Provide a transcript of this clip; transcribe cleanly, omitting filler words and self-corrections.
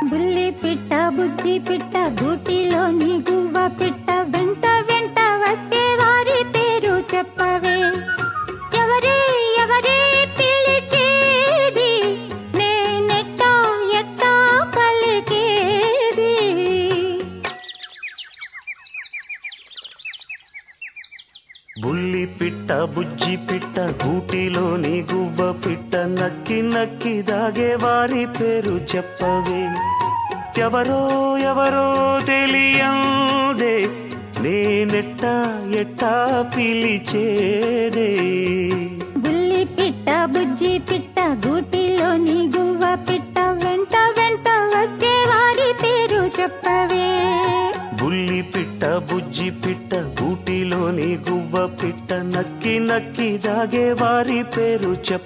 బుల్లి పిట్ట బుజ్జి పిట్ట గూటిలోని గువ్వ పిట్ట వెంట వెంట వచ్చే వారి పేరు చెప్పవే. ఎవరే ఎవరే పిలిచేది, నేనెట్టా ఎట్టా పలికేది. బుల్లి పిట్ట బుజ్జి పిట్ట గూటిలోని గువ్వ పిట్ట నక్కి నక్కి దాగే వారి పేరు చెప్పవే. ఎవరో ఎవరో తెలియందే, నేనెట్టా ఎట్టా పిలిచేదే. బుల్లి పిట్ట బుజ్జి పిట్ట గూటిలోని గువ్వ పిట్ట వెంట వెంట వచ్చే వారి పేరు చెప్పవే. బుల్లి పిట్ట బుజ్జి పిట్ట గూటిలోని గువ్వ పిట్ట నక్కి నక్కి దాగే వారి పేరు చెప్ప